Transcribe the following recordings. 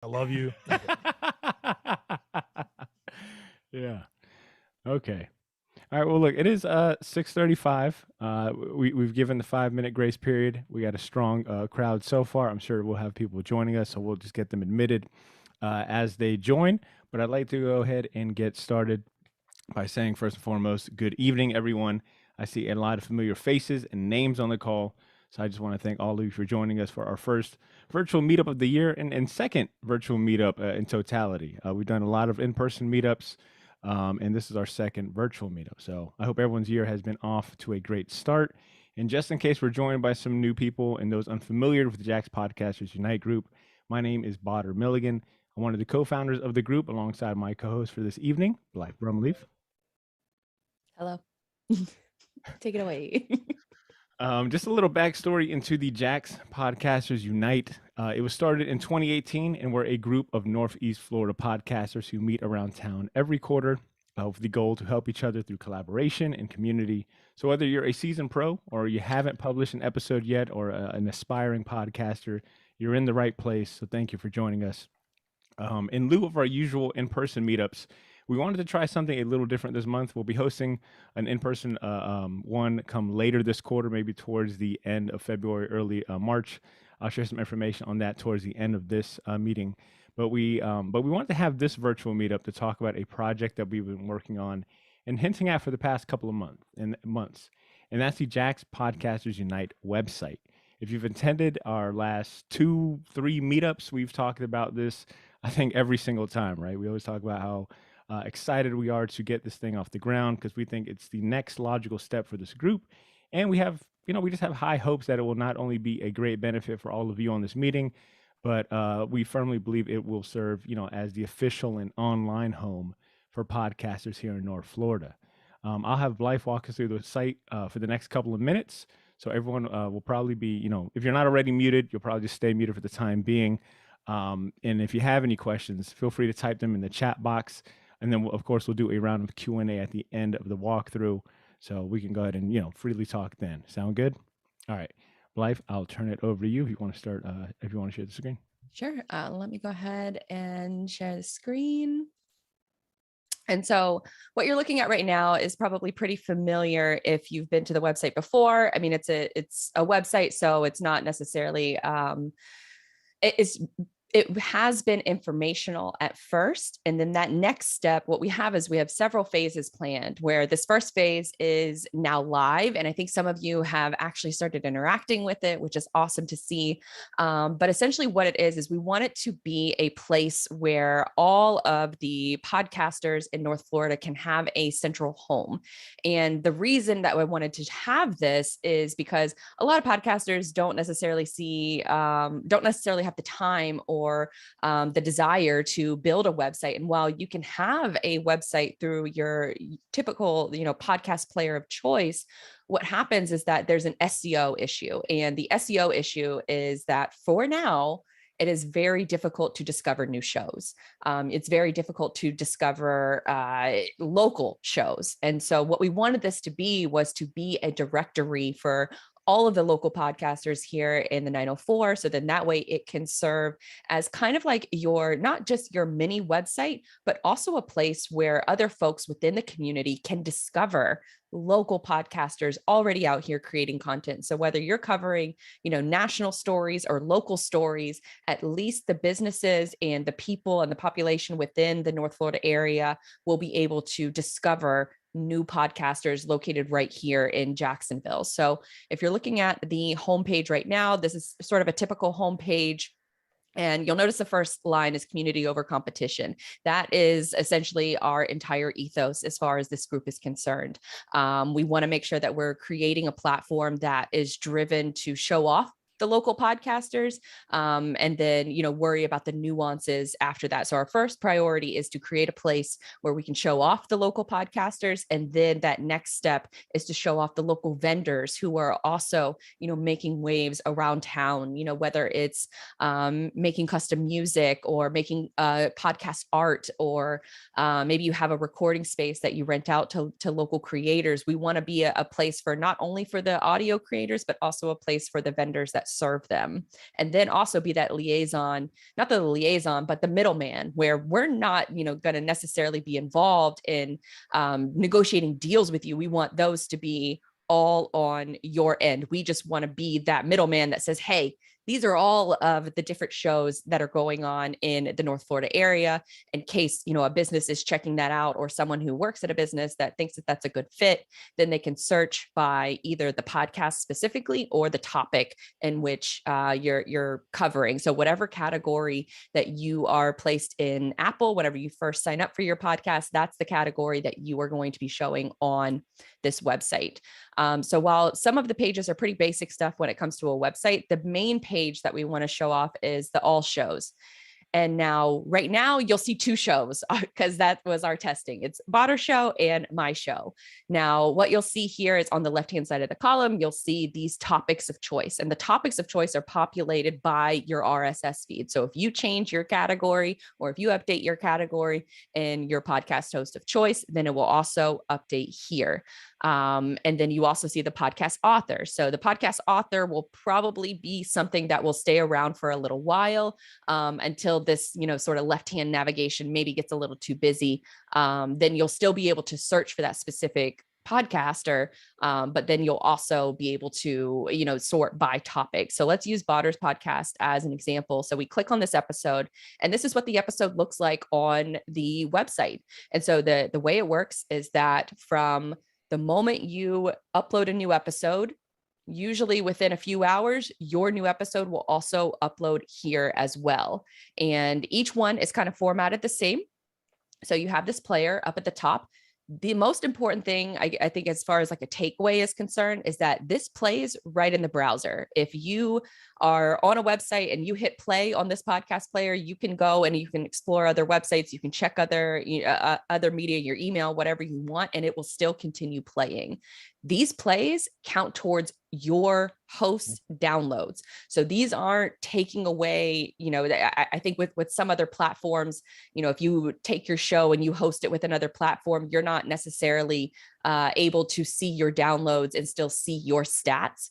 I love you. Yeah. Okay. All right. Well, look, it is 6:35. We've given the 5-minute grace period. We got a strong crowd so far. I'm sure we'll have people joining us, so we'll just get them admitted as they join. But I'd like to go ahead and get started by saying, first and foremost, good evening, everyone. I see a lot of familiar faces and names on the call. So I just want to thank all of you for joining us for our first virtual meetup of the year and second virtual meetup in totality. We've done a lot of in-person meetups, and this is our second virtual meetup. So I hope everyone's year has been off to a great start. And just in case we're joined by some new people and those unfamiliar with the Jax Podcasters Unite group, my name is Badr Milligan. I'm one of the co-founders of the group alongside my co-host for this evening, Blythe Brumleaf. Hello. Take it away. Just a little backstory into the Jax Podcasters Unite. It was started in 2018, and we're a group of Northeast Florida podcasters who meet around town every quarter with the goal to help each other through collaboration and community. So whether you're a seasoned pro or you haven't published an episode yet or an aspiring podcaster, you're in the right place. So thank you for joining us. In lieu of our usual in-person meetups, we wanted to try something a little different this month. We'll be hosting an in-person one come later this quarter, maybe towards the end of February, early March. I'll share some information on that towards the end of this meeting. But we wanted to have this virtual meetup to talk about a project that we've been working on and hinting at for the past couple of months. And that's the Jax Podcasters Unite website. If you've attended our last 2-3 meetups, we've talked about this, I think, every single time, right? We always talk about how excited we are to get this thing off the ground because we think it's the next logical step for this group. And we just have high hopes that it will not only be a great benefit for all of you on this meeting, but we firmly believe it will serve, as the official and online home for podcasters here in North Florida. I'll have Blythe walk us through the site for the next couple of minutes. So everyone will probably be, if you're not already muted, you'll probably just stay muted for the time being. And if you have any questions, feel free to type them in the chat box. And then, of course, we'll do a round of Q&A at the end of the walkthrough. So we can go ahead and, freely talk then. Sound good? All right. Blythe, I'll turn it over to you if you want to start, if you want to share the screen. Sure. Let me go ahead and share the screen. And so what you're looking at right now is probably pretty familiar if you've been to the website before. I mean, it's a website, so it's not necessarily, it has been informational at first. And then that next step, what we have several phases planned where this first phase is now live. And I think some of you have actually started interacting with it, which is awesome to see. But essentially what it is we want it to be a place where all of the podcasters in North Florida can have a central home. And the reason that I wanted to have this is because a lot of podcasters don't necessarily have the time or the desire to build a website. And while you can have a website through your typical, podcast player of choice, what happens is that there's an SEO issue. And the SEO issue is that for now, it is very difficult to discover new shows. It's very difficult to discover local shows. And so what we wanted this to be was to be a directory for all of the local podcasters here in the 904. So then that way it can serve as kind of like not just your mini website, but also a place where other folks within the community can discover local podcasters already out here creating content. So whether you're covering, national stories or local stories, at least the businesses and the people and the population within the North Florida area will be able to discover new podcasters located right here in Jacksonville. So if you're looking at the homepage right now, this is sort of a typical homepage. And you'll notice the first line is community over competition. That is essentially our entire ethos as far as this group is concerned. We want to make sure that we're creating a platform that is driven to show off the local podcasters, and then, worry about the nuances after that. So our first priority is to create a place where we can show off the local podcasters. And then that next step is to show off the local vendors who are also, making waves around town, whether it's making custom music or making podcast art, or maybe you have a recording space that you rent out to local creators. We want to be a place for not only for the audio creators, but also a place for the vendors that serve them. And then also be that liaison, not the liaison, but the middleman, where we're not, going to necessarily be involved in negotiating deals with you. We want those to be all on your end. We just want to be that middleman that says, hey, these are all of the different shows that are going on in the North Florida area, in case, a business is checking that out, or someone who works at a business that thinks that that's a good fit, then they can search by either the podcast specifically or the topic in which you're covering. So whatever category that you are placed in Apple, whenever you first sign up for your podcast, that's the category that you are going to be showing on this website. So while some of the pages are pretty basic stuff when it comes to a website, the main page that we want to show off is the all shows. And now, right now, you'll see two shows because that was our testing. It's Botter Show and My Show. Now, what you'll see here is on the left-hand side of the column, you'll see these topics of choice. And the topics of choice are populated by your RSS feed. So if you change your category, or if you update your category in your podcast host of choice, then it will also update here. And then you also see the podcast author. So the podcast author will probably be something that will stay around for a little while until this, sort of left-hand navigation maybe gets a little too busy. Then you'll still be able to search for that specific podcaster, but then you'll also be able to, sort by topic. So let's use Botter's podcast as an example. So we click on this episode, and this is what the episode looks like on the website. And so the way it works is that from the moment you upload a new episode, usually within a few hours, your new episode will also upload here as well. And each one is kind of formatted the same. So you have this player up at the top. The most important thing, I think, as far as like a takeaway is concerned, is that this plays right in the browser. If you are on a website and you hit play on this podcast player, you can go and you can explore other websites. You can check other media, your email, whatever you want, and it will still continue playing. These plays count towards your host downloads. So these aren't taking away, I think with some other platforms, if you take your show and you host it with another platform, you're not necessarily able to see your downloads and still see your stats.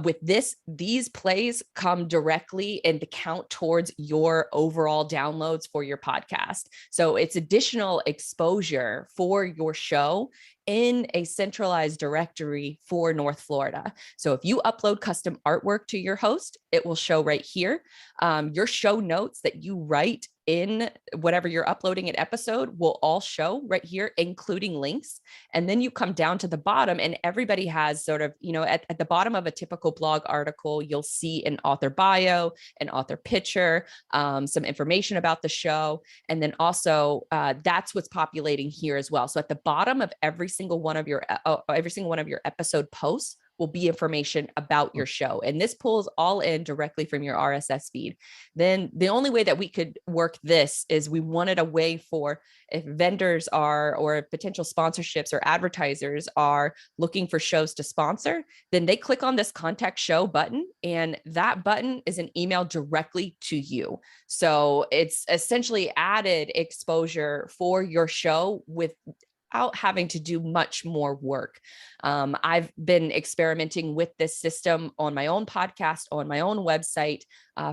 With these plays come directly and count towards your overall downloads for your podcast. So it's additional exposure for your show in a centralized directory for North Florida. So if you upload custom artwork to your host, it will show right here. Your show notes that you write in whatever you're uploading an episode will all show right here, including links. And then you come down to the bottom, and everybody has sort of, at the bottom of a typical blog article, you'll see an author bio, an author picture, some information about the show. And then also that's what's populating here as well. So at the bottom of every single one of your episode posts will be information about your show. And this pulls all in directly from your RSS feed. Then the only way that we could work this is we wanted a way for, if vendors are, or potential sponsorships or advertisers are looking for shows to sponsor, then they click on this contact show button, and that button is an email directly to you. So it's essentially added exposure for your show without having to do much more work. I've been experimenting with this system on my own podcast, on my own website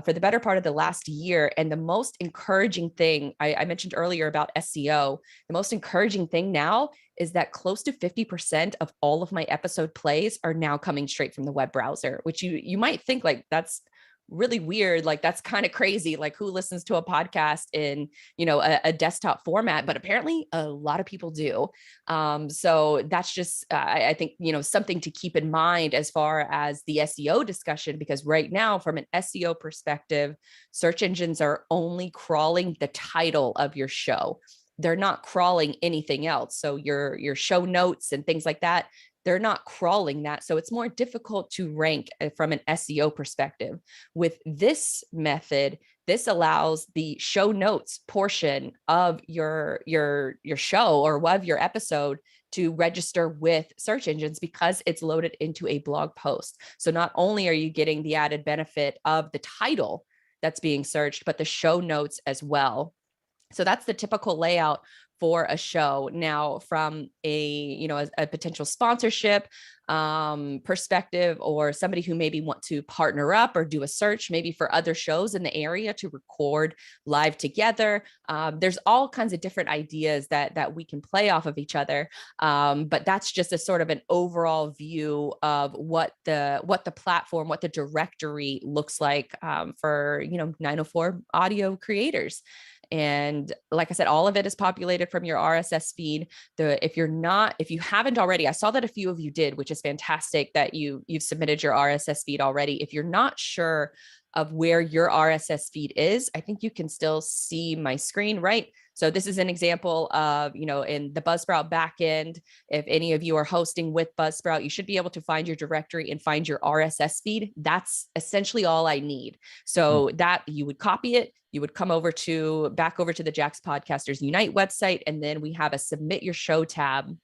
for the better part of the last year. And the most encouraging thing, I mentioned earlier about SEO, the most encouraging thing now is that close to 50% of all of my episode plays are now coming straight from the web browser, which you might think like that's really weird. Like that's kind of crazy. Like who listens to a podcast in, a desktop format, but apparently a lot of people do. So that's just, I think, something to keep in mind as far as the SEO discussion, because right now from an SEO perspective, search engines are only crawling the title of your show. They're not crawling anything else. So your show notes and things like that, they're not crawling that. So it's more difficult to rank from an SEO perspective. With this method, this allows the show notes portion of your show or of your episode to register with search engines because it's loaded into a blog post. So not only are you getting the added benefit of the title that's being searched, but the show notes as well. So that's the typical layout for a show. Now, from a potential sponsorship perspective, or somebody who maybe want to partner up or do a search maybe for other shows in the area to record live together. There's all kinds of different ideas that we can play off of each other. But that's just a sort of an overall view of what the platform, what the directory looks like for 904 audio creators. And like I said, all of it is populated from your RSS feed. If you haven't already, I saw that a few of you did, which is fantastic that you've submitted your RSS feed already. If you're not sure of where your RSS feed is, I think you can still see my screen, right? So this is an example of, in the Buzzsprout backend, if any of you are hosting with Buzzsprout, you should be able to find your directory and find your RSS feed. That's essentially all I need. So that you would copy it, you would come back over to the Jax Podcasters Unite website, and then we have a submit your show tab.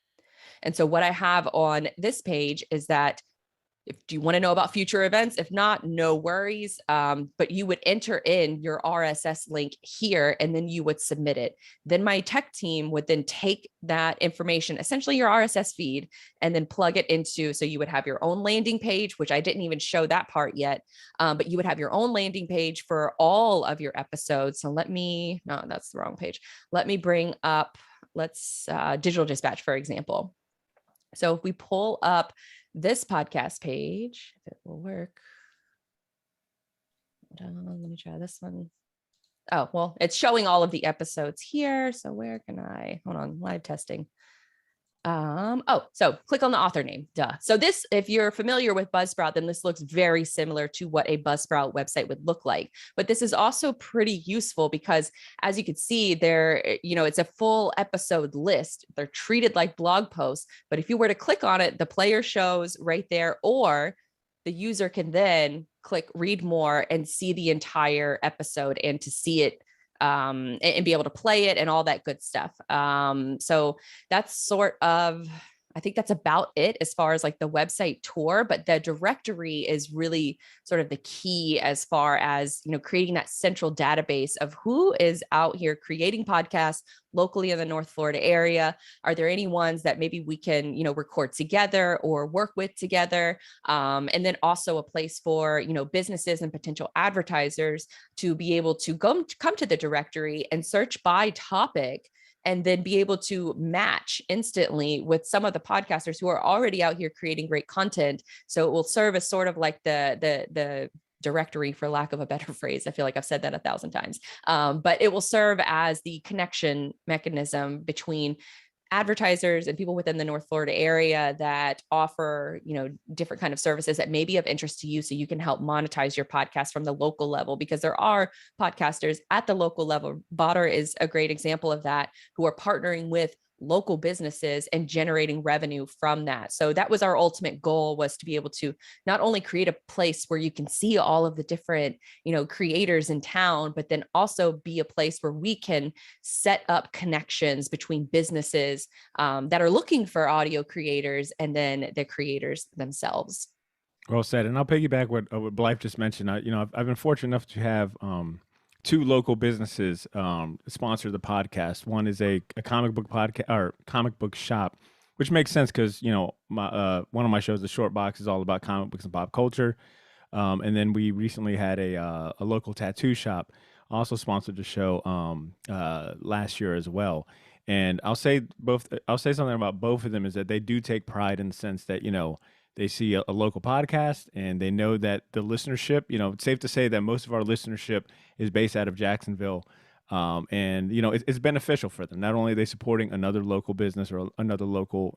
And so what I have on this page is that do you want to know about future events? If not, no worries. But you would enter in your RSS link here, and then you would submit it. Then my tech team would then take that information, essentially your RSS feed, and then plug it into, so you would have your own landing page, which I didn't even show that part yet. But you would have your own landing page for all of your episodes. So no, that's the wrong page. Let me bring up, Digital Dispatch, for example. So if we pull up this podcast page, if it will work. Let me try this one. Oh, well, it's showing all of the episodes here. So where can hold on, live testing. So click on the author name, duh. So this, if you're familiar with Buzzsprout, then this looks very similar to what a Buzzsprout website would look like. But this is also pretty useful because, as you can see there, it's a full episode list. They're treated like blog posts, but if you were to click on it, the player shows right there, or the user can then click read more and see the entire episode, and to see it and be able to play it and all that good stuff. So that's I think that's about it as far as like the website tour, but the directory is really sort of the key as far as, creating that central database of who is out here creating podcasts locally in the North Florida area. Are there any ones that maybe we can, record together or work with together? And then also a place for, businesses and potential advertisers to be able to come to the directory and search by topic, and then be able to match instantly with some of the podcasters who are already out here creating great content. So it will serve as sort of like the directory, for lack of a better phrase. I feel like I've said that 1,000 times, but it will serve as the connection mechanism between advertisers and people within the North Florida area that offer, different kind of services that may be of interest to you, so you can help monetize your podcast from the local level, because there are podcasters at the local level. Botter is a great example of that, who are partnering with local businesses and generating revenue from that. So that was our ultimate goal, was to be able to not only create a place where you can see all of the different, creators in town, but then also be a place where we can set up connections between businesses that are looking for audio creators and then the creators themselves. Well said. And I'll piggyback what Blythe just mentioned. I've been fortunate enough to have two local businesses sponsor the podcast. One is a comic book podcast, or comic book shop, which makes sense because my one of my shows, The Short Box, is all about comic books and pop culture. And then we recently had a local tattoo shop also sponsored the show last year as well. And I'll say something about both of them, is that they do take pride in the sense that they see a local podcast, and they know that the listenership, it's safe to say that most of our listenership is based out of Jacksonville. And, it's beneficial for them. Not only are they supporting another local business or another local,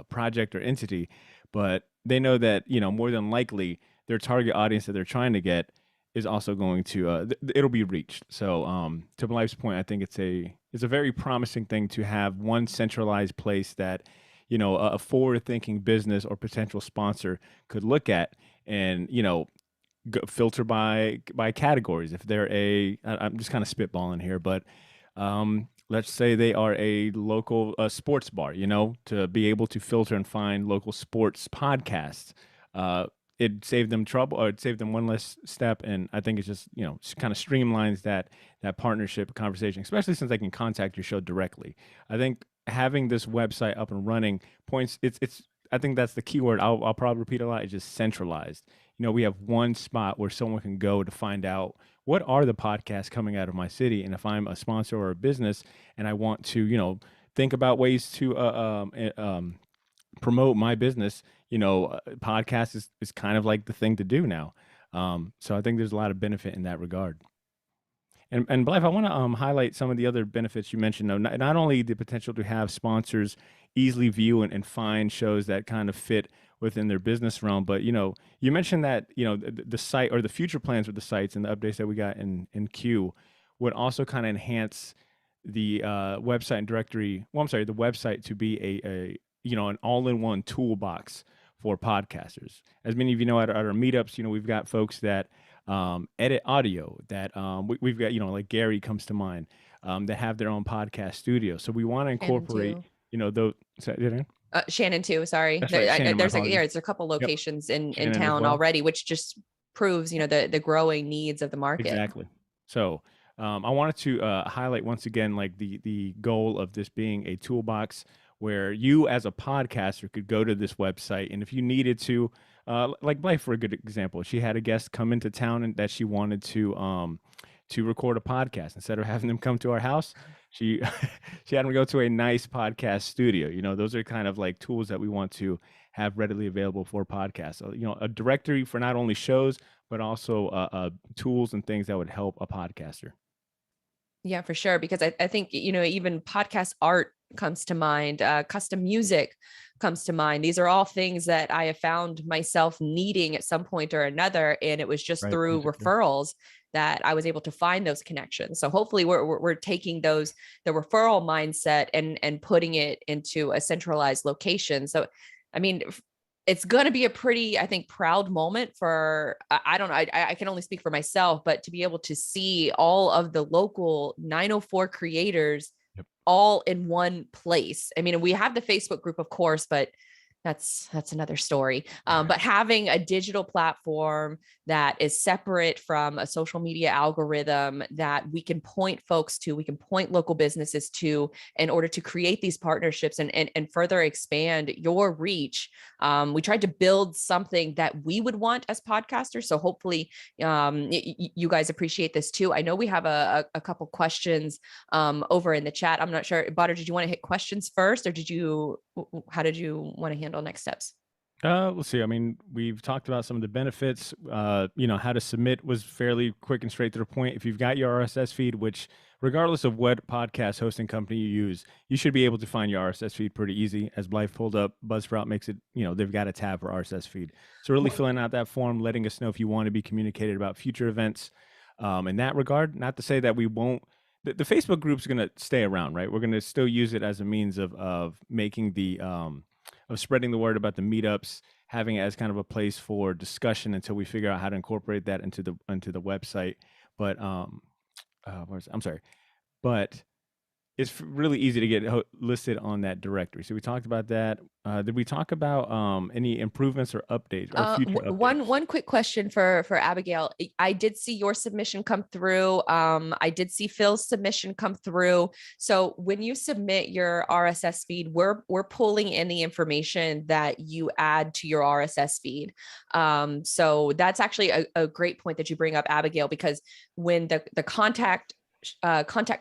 project or entity, but they know that, more than likely their target audience that they're trying to get is also going to, it'll be reached. So to Blythe's point, I think it's a very promising thing to have one centralized place that, a forward-thinking business or potential sponsor could look at and, filter by categories. If they're I'm just kind of spitballing here, but let's say they are a local sports bar, to be able to filter and find local sports podcasts. it saved them trouble, or it saved them one less step. And I think it's just, kind of streamlines that partnership conversation, especially since they can contact your show directly. I think having this website up and running points, I think that's the key word. I'll probably repeat a lot. It's just centralized. We have one spot where someone can go to find out what are the podcasts coming out of my city. And if I'm a sponsor or a business and I want to, think about ways to promote my business, podcast is kind of like the thing to do now. So I think there's a lot of benefit in that regard. And Blythe, I want to highlight some of the other benefits you mentioned, though. Not only the potential to have sponsors easily view and find shows that kind of fit within their business realm, but you mentioned that the site, or the future plans with the sites and the updates that we got in Q, would also kind of enhance the website and directory. Well, I'm sorry, the website to be a an all-in-one toolbox for podcasters. As many of you know, at our meetups, we've got folks that edit audio, that we've got, like Gary comes to mind, that have their own podcast studio. So we want to incorporate, those. Shannon too. Sorry. That's right, Shannon, There's a couple locations in town already, which just proves, the growing needs of the market. Exactly. So I wanted to highlight once again, like the goal of this being a toolbox where you as a podcaster could go to this website, and if you needed to, like Blythe, for a good example, she had a guest come into town and that she wanted to record a podcast. Instead of having them come to our house, she had them go to a nice podcast studio. Those are kind of like tools that we want to have readily available for podcasts. So, a directory for not only shows, but also tools and things that would help a podcaster. Yeah, for sure. Because I think, even podcast art comes to mind, custom music comes to mind. These are all things that I have found myself needing at some point or another. And it was just through referrals that I was able to find those connections. So hopefully we're taking the referral mindset and putting it into a centralized location. So, I mean, it's going to be a pretty, I think, proud moment for, I don't know, I can only speak for myself, but to be able to see all of the local 904 creators all in one place. I mean, we have the Facebook group, of course, but that's another story. But having a digital platform that is separate from a social media algorithm that we can point folks to, we can point local businesses to, in order to create these partnerships and further expand your reach. We tried to build something that we would want as podcasters. So hopefully you guys appreciate this too. I know we have a couple questions over in the chat. I'm not sure, Badr, did you want to hit questions first, or how did you want to handle next steps? We'll see. I mean, we've talked about some of the benefits. How to submit was fairly quick and straight to the point. If you've got your RSS feed, which regardless of what podcast hosting company you use, you should be able to find your RSS feed pretty easy. As Blythe pulled up, Buzzsprout makes it, they've got a tab for RSS feed. So really filling out that form, letting us know if you want to be communicated about future events. In that regard, not to say that we won't. The Facebook group's going to stay around, right? We're going to still use it as a means of making the of spreading the word about the meetups, having it as kind of a place for discussion until we figure out how to incorporate that into the website. But but it's really easy to get listed on that directory. So we talked about that. Did we talk about any improvements or updates or future updates? One quick question for Abigail. I did see your submission come through. I did see Phil's submission come through. So when you submit your RSS feed, we're pulling in the information that you add to your RSS feed. So that's actually a great point that you bring up, Abigail, because when the contact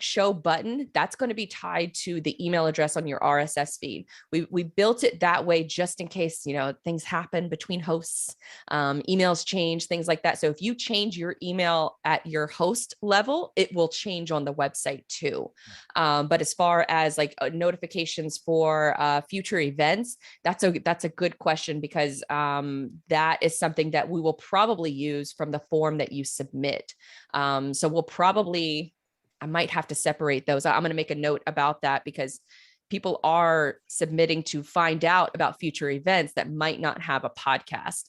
show button, that's going to be tied to the email address on your RSS feed. We built it that way just in case, things happen between hosts, emails change, things like that. So if you change your email at your host level, it will change on the website too. But as far as like notifications for future events, that's a good question, because that is something that we will probably use from the form that you submit. So we'll probably, I might have to separate those. I'm going to make a note about that, because people are submitting to find out about future events that might not have a podcast.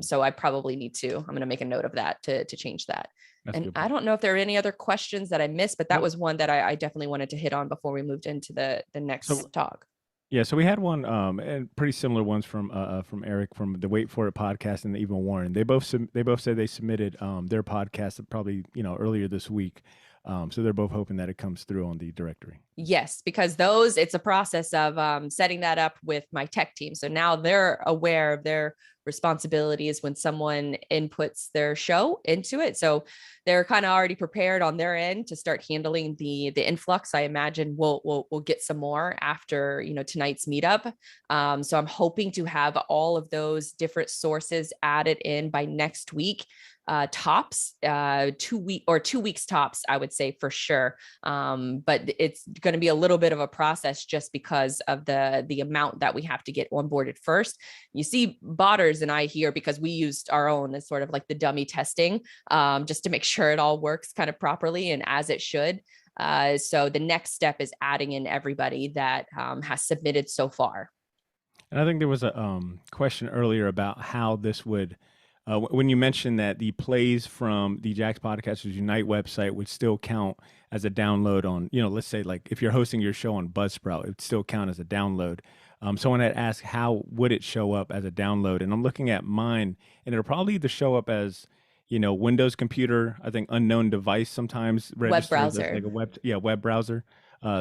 So I probably need to, I'm going to make a note of that to change that. That's and I don't know if there are any other questions that I missed, but that was one that I definitely wanted to hit on before we moved into the next talk. Yeah, so we had one, and pretty similar ones from Eric from the Wait For It podcast and even Warren. They both said they submitted their podcast probably earlier this week. So they're both hoping that it comes through on the directory. Yes, because it's a process of setting that up with my tech team. So now they're aware of their responsibilities when someone inputs their show into it. So they're kind of already prepared on their end to start handling the influx. I imagine we'll get some more after tonight's meetup. So I'm hoping to have all of those different sources added in by next week. Tops, 2 weeks tops, I would say for sure. But it's going to be a little bit of a process just because of the amount that we have to get onboarded first. You see Botters and I here because we used our own as sort of like the dummy testing, just to make sure it all works kind of properly and as it should. So the next step is adding in everybody that has submitted so far. And I think there was a question earlier about how this would, when you mentioned that the plays from the Jax Podcasters Unite website would still count as a download on, let's say like if you're hosting your show on Buzzsprout, it would still count as a download. Someone had asked how would it show up as a download, and I'm looking at mine, and it'll probably either show up as Windows computer, I think unknown device sometimes Web browser, like a web browser.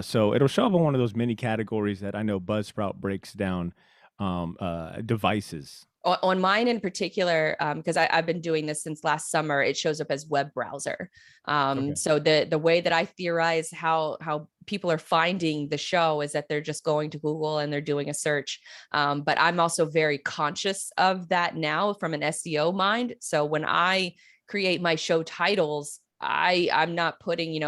So it'll show up on one of those mini categories that I know Buzzsprout breaks down devices. On mine in particular, because I've been doing this since last summer, it shows up as web browser. Okay. So the way that I theorize how people are finding the show is that they're just going to Google and they're doing a search. But I'm also very conscious of that now from an SEO mind. So when I create my show titles, I'm not putting,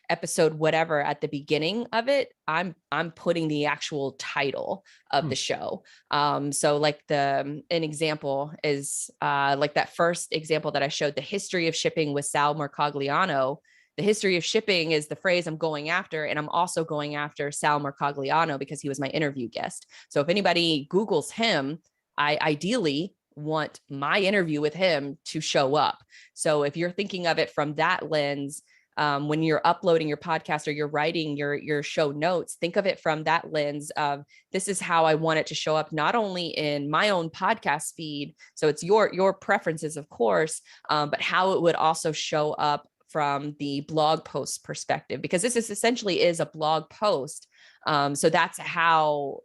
episode whatever at the beginning of it. I'm putting the actual title of the show. So like an example is like that first example that I showed, the history of shipping with Sal Mercogliano. The history of shipping is the phrase I'm going after. And I'm also going after Sal Mercogliano because he was my interview guest. So if anybody Googles him, I ideally want my interview with him to show up. So if you're thinking of it from that lens, when you're uploading your podcast or you're writing your show notes, think of it from that lens of this is how I want it to show up, not only in my own podcast feed. So it's your preferences, of course, but how it would also show up from the blog post perspective, because this is essentially a blog post. So that's how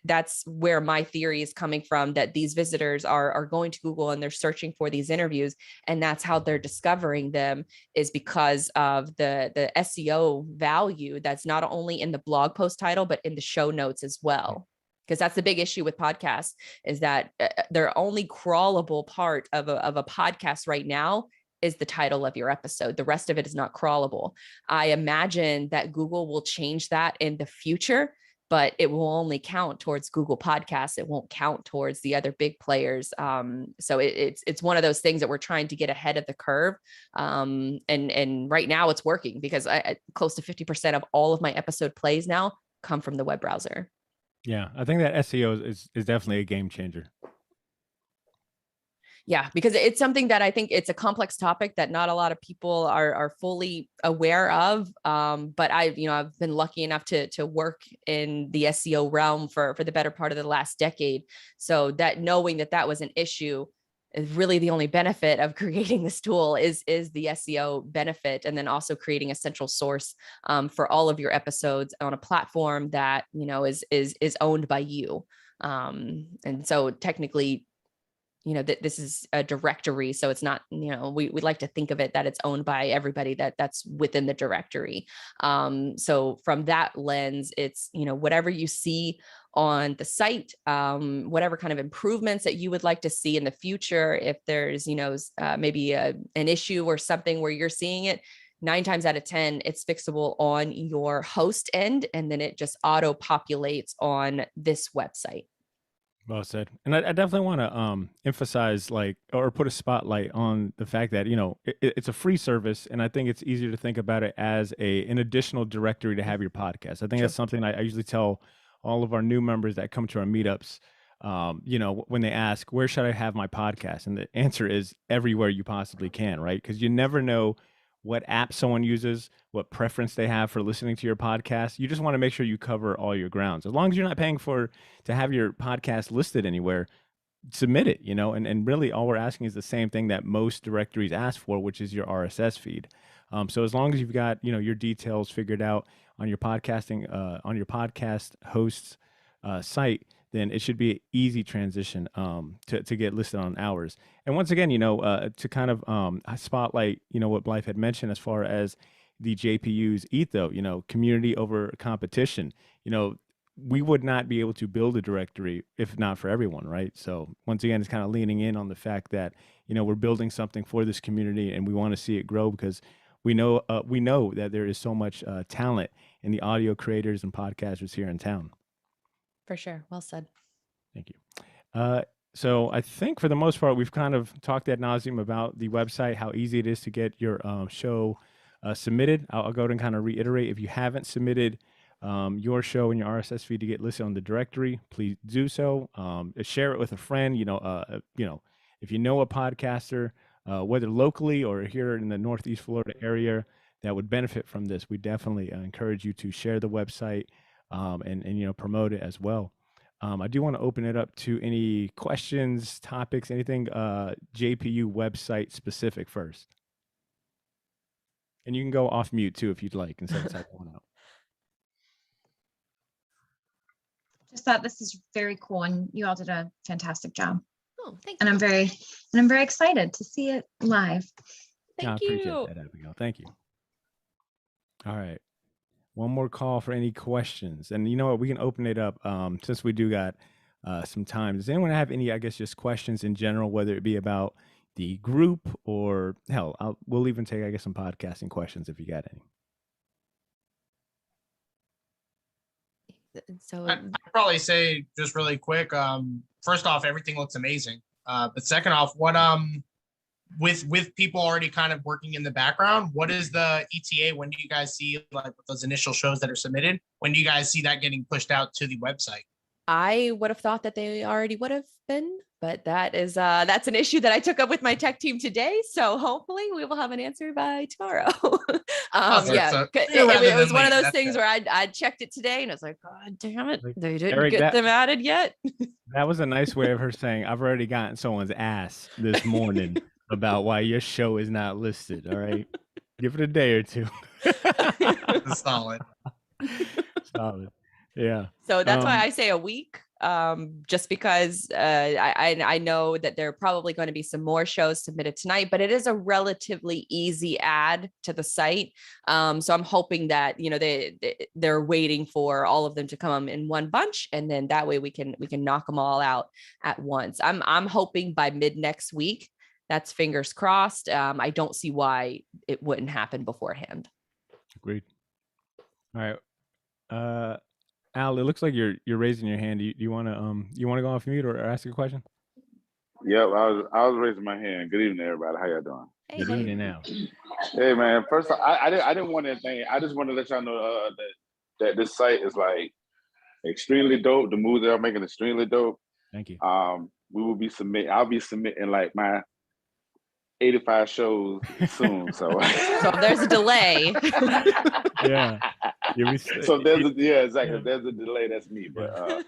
that's where my theory is coming from, that these visitors are going to Google and they're searching for these interviews, and that's how they're discovering them, is because of the SEO value that's not only in the blog post title but in the show notes as well. Because that's the big issue with podcasts, is that their only crawlable part of a podcast right now is the title of your episode. The rest of it is not crawlable. I imagine that Google will change that in the future, but it will only count towards Google Podcasts. It won't count towards the other big players. So it's one of those things that we're trying to get ahead of the curve. And right now it's working, because close to 50% of all of my episode plays now come from the web browser. Yeah, I think that SEO is definitely a game changer. Yeah, because it's something that I think it's a complex topic that not a lot of people are fully aware of. But I've been lucky enough to work in the SEO realm for the better part of the last decade. So that knowing that was an issue is really the only benefit of creating this tool is the SEO benefit. And then also creating a central source for all of your episodes on a platform that, is owned by you. And so technically, this is a directory. So it's not, we like to think of it that it's owned by everybody that's within the directory. So from that lens, it's, whatever you see on the site, whatever kind of improvements that you would like to see in the future, if there's, maybe an issue or something where you're seeing it, 9 times out of 10, it's fixable on your host end. And then it just auto populates on this website. Well said. And I definitely want to emphasize, or put a spotlight on the fact that, it's a free service. And I think it's easier to think about it as an additional directory to have your podcast. I think that's something I usually tell all of our new members that come to our meetups, when they ask, where should I have my podcast? And the answer is everywhere you possibly can, right? Because you never know what app someone uses, what preference they have for listening to your podcast. You just want to make sure you cover all your grounds. As long as you're not paying to have your podcast listed anywhere, submit it, and really all we're asking is the same thing that most directories ask for, which is your RSS feed. So as long as you've got, your details figured out on your on your podcast host's site, then it should be an easy transition to get listed on ours. And once again, to kind of spotlight, what Blythe had mentioned as far as the JPU's ethos, community over competition. We would not be able to build a directory if not for everyone, right? So once again, it's kind of leaning in on the fact that, we're building something for this community and we want to see it grow because we know that there is so much talent in the audio creators and podcasters here in town. For sure. Well said. Thank you. So I think for the most part, we've kind of talked ad nauseum about the website, how easy it is to get your show submitted. I'll go ahead and kind of reiterate, if you haven't submitted your show and your RSS feed to get listed on the directory, please do so. Share it with a friend. If you know a podcaster, whether locally or here in the Northeast Florida area, that would benefit from this, we definitely encourage you to share the website and promote it as well. I do want to open it up to any questions, topics, anything JPU website specific first. And you can go off mute too if you'd like instead of typing one out. Just thought this is very cool, and you all did a fantastic job. Oh, thank you. And I'm very excited to see it live. Thank you. I appreciate that, Abigail. Thank you. All right. One more call for any questions. And you know what? We can open it up since we do got some time. Does anyone have any, I guess, just questions in general, whether it be about the group or hell, we'll even take, I guess, some podcasting questions if you got any. So I'd probably say just really quick. First off, everything looks amazing. But second off, what with people already kind of working in the background, what is the ETA? When do you guys see like those initial shows that are submitted? When do you guys see that getting pushed out to the website? I would have thought that they already would have been, but that's an issue that I took up with my tech team today. So hopefully we will have an answer by tomorrow. It was one of those things where I checked it today and I was like, God damn it, they didn't get them added yet. That was a nice way of her saying, I've already gotten someone's ass this morning about why your show is not listed. All right, give it a day or two. Solid. Yeah. So that's why I say a week, just because I know that there are probably going to be some more shows submitted tonight, but it is a relatively easy add to the site. So I'm hoping that, they're waiting for all of them to come in one bunch. And then that way we can knock them all out at once. I'm hoping by mid next week. That's fingers crossed. I don't see why it wouldn't happen beforehand. Agreed. All right. Al, it looks like you're raising your hand. Do you want to go off mute or ask a question? Yep, I was raising my hand. Good evening, everybody. How y'all doing? Hey, Good evening, Al. Hey, man. First, I didn't want anything. I just want to let y'all know that this site is like extremely dope. The moves that I'm making extremely dope. Thank you. I'll be submitting like my 85 shows soon. So there's a delay. Yeah. So exactly. There's a delay. That's me. But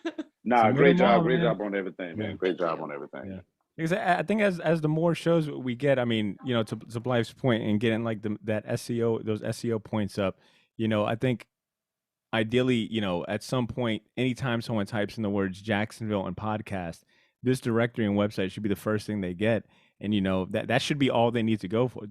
great job on everything, man. Great job on everything. Yeah. Because I think as the more shows we get, I mean, to Blythe's point and getting like that SEO, those SEO points up, I think ideally, at some point, anytime someone types in the words Jacksonville and podcast, this directory and website should be the first thing they get. And, that should be all they need to go for.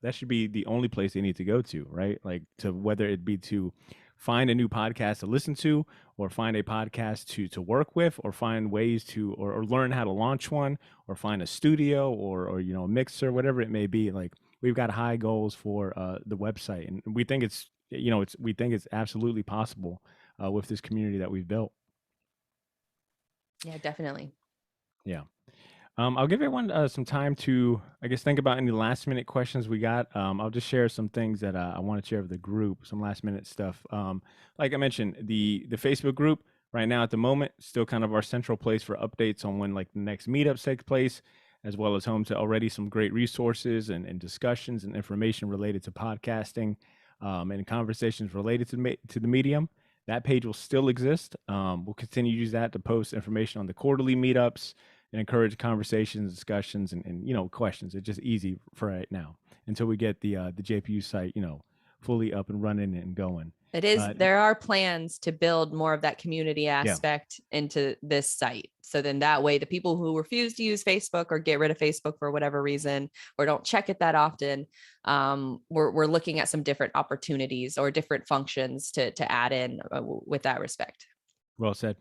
That should be the only place they need to go to, right? Like to whether it be to find a new podcast to listen to or find a podcast to work with or find ways to or learn how to launch one or find a studio or a mixer, whatever it may be. Like we've got high goals for the website. And we think it's absolutely possible with this community that we've built. Yeah, definitely. Yeah. I'll give everyone some time to, I guess, think about any last minute questions we got. I'll just share some things that I want to share with the group, some last minute stuff. Like I mentioned, the Facebook group right now at the moment, still kind of our central place for updates on when like the next meetups take place. as well as home to already some great resources and discussions and information related to podcasting and conversations related to the medium. That page will still exist. We'll continue to use that to post information on the quarterly meetups and encourage conversations, discussions, and questions. It's just easy for right now until we get the JPU site, fully up and running and going. It is. There are plans to build more of that community aspect into this site. So then that way, the people who refuse to use Facebook or get rid of Facebook for whatever reason, or don't check it that often, we're looking at some different opportunities or different functions to add in with that respect. Well said.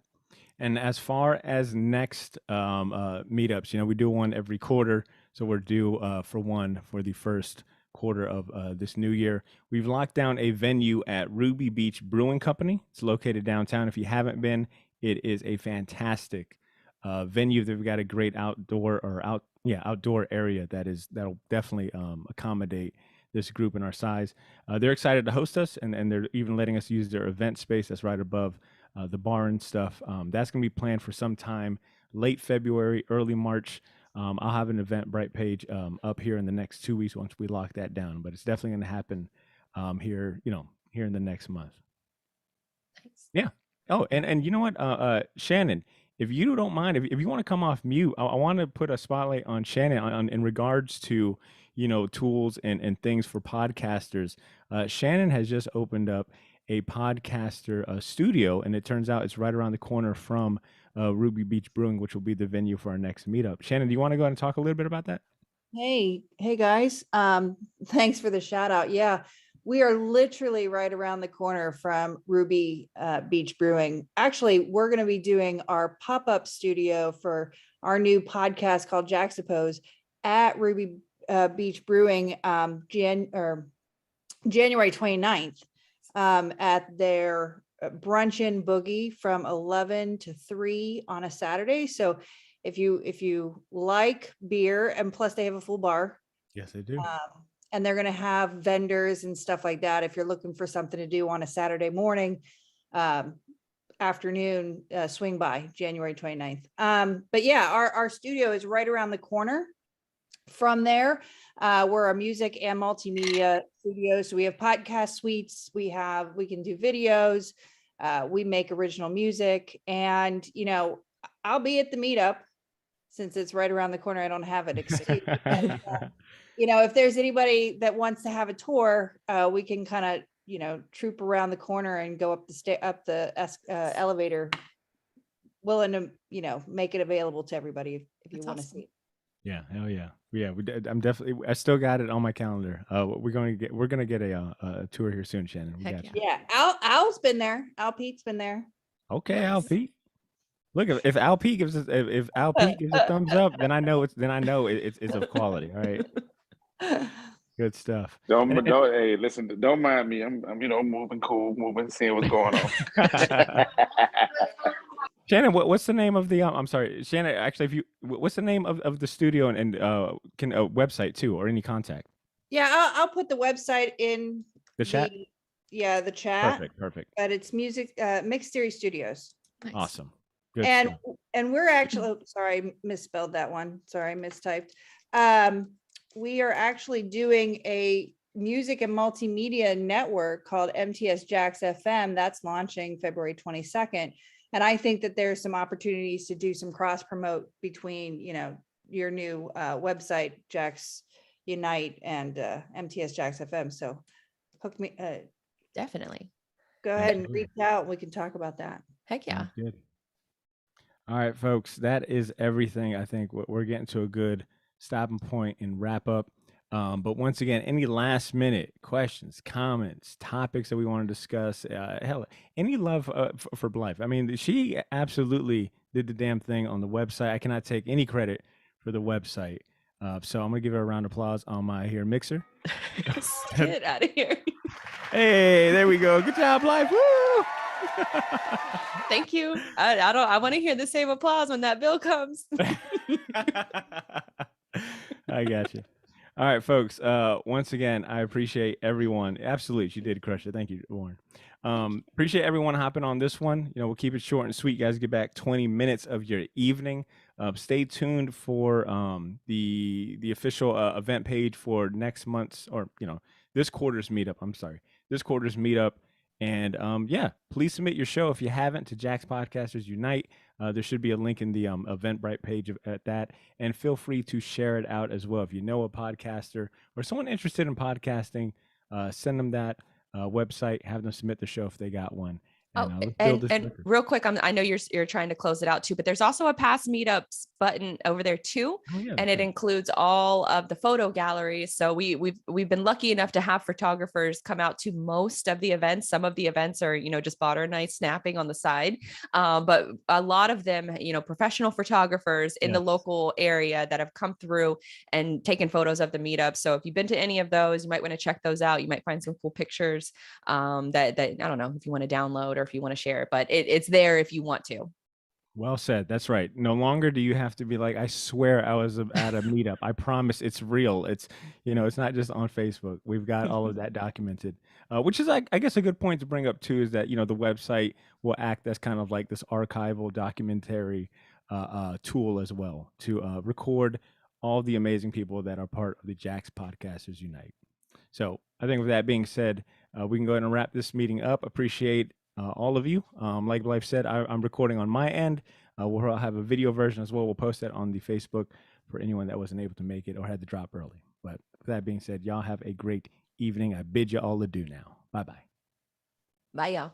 And as far as next meetups, we do one every quarter. So we're due for one for the first quarter of this new year. We've locked down a venue at Ruby Beach Brewing Company. It's located downtown. If you haven't been, it is a fantastic venue. They've got a great outdoor area that'll definitely accommodate this group in our size. They're excited to host us, and they're even letting us use their event space that's right above the bar and stuff. That's going to be planned for some time late February, early March. I'll have an Eventbrite page up here in the next 2 weeks once we lock that down, but it's definitely going to happen here in the next month. Thanks. Yeah. Oh, and you know what, Shannon, if you don't mind, if you want to come off mute, I want to put a spotlight on Shannon in regards to, tools and things for podcasters. Shannon has just opened up a podcaster studio, and it turns out it's right around the corner from Ruby Beach Brewing, which will be the venue for our next meetup. Shannon, do you want to go ahead and talk a little bit about that? Hey guys. Thanks for the shout out. Yeah, we are literally right around the corner from Ruby Beach Brewing. Actually, we're going to be doing our pop-up studio for our new podcast called Jax at Ruby Beach Brewing January 29th at their brunch and boogie from 11 to 3 on a Saturday. So if you like beer, and plus they have a full bar. Yes, they do. And they're going to have vendors and stuff like that. If you're looking for something to do on a Saturday morning, afternoon, swing by January 29th. But yeah, our studio is right around the corner from there. We're a music and multimedia studio. So we have podcast suites. We can do videos. We make original music, and, I'll be at the meetup since it's right around the corner. I don't have an excuse. If there's anybody that wants to have a tour, we can kind of, troop around the corner and go up the elevator, willing to, make it available to everybody if you want to see it. Yeah, hell yeah, yeah. I still got it on my calendar. We're gonna get a tour here soon, Shannon. We got you. Yeah, Al's been there. Al Pete's been there. Okay, yes. Al Pete. Look, if Al Pete gives a thumbs up, then I know it's of quality. All right. Good stuff. Hey, listen, don't mind me. I'm moving, seeing what's going on. Shannon, what's the name of the? I'm sorry, Shannon. Actually, what's the name of the studio and can a website too, or any contact? Yeah, I'll put the website in the chat. The chat. Perfect. But it's Mixed Series Studios. Nice. Awesome. Good and stuff. And we're actually, sorry, I misspelled that one. Sorry, I mistyped. We are actually doing a music and multimedia network called MTS Jax FM. That's launching February 22nd. And I think that there's some opportunities to do some cross promote between, your new website, Jax Unite, and MTS Jax FM. So hook me. Definitely. Go ahead and reach out. We can talk about that. Heck yeah. Good. All right, folks, that is everything. I think we're getting to a good stopping point and wrap up. But once again, any last minute questions, comments, topics that we want to discuss, any love for Blythe. I mean, she absolutely did the damn thing on the website. I cannot take any credit for the website. So I'm going to give her a round of applause on my mixer. Get out of here. Hey, there we go. Good job, Blythe. Woo! Thank you. I want to hear the same applause when that bill comes. I got you. All right, folks. Once again, I appreciate everyone. Absolutely, she did crush it. Thank you, Warren. Appreciate everyone hopping on this one. We'll keep it short and sweet. You guys get back 20 minutes of your evening. Stay tuned for the official event page for next month's, or this quarter's meetup. I'm sorry, this quarter's meetup. And yeah, please submit your show if you haven't to Jax Podcasters Unite. There should be a link in the Eventbrite page at that. And feel free to share it out as well. If you know a podcaster or someone interested in podcasting, send them that website, have them submit the show if they got one. And real quick, I know you're trying to close it out too, but there's also a past meetups button over there too, and it includes all of the photo galleries. So we've been lucky enough to have photographers come out to most of the events. Some of the events are just Botter and I snapping on the side, but a lot of them professional photographers in the local area that have come through and taken photos of the meetup. So if you've been to any of those, you might want to check those out. You might find some cool pictures that I don't know if you want to download or if you want to share it, but it's there if you want to. Well said. That's right. No longer do you have to be like, I swear I was at a meetup. I promise it's real. It's, it's not just on Facebook. We've got all of that documented, which is, I guess, a good point to bring up too, is that, the website will act as kind of like this archival documentary tool as well to record all the amazing people that are part of the Jax Podcasters Unite. So I think with that being said, we can go ahead and wrap this meeting up. Appreciate all of you. Like Blythe said, I'm recording on my end. We'll have a video version as well. We'll post that on the Facebook for anyone that wasn't able to make it or had to drop early. But with that being said, y'all have a great evening. I bid you all adieu now. Bye-bye. Bye, y'all.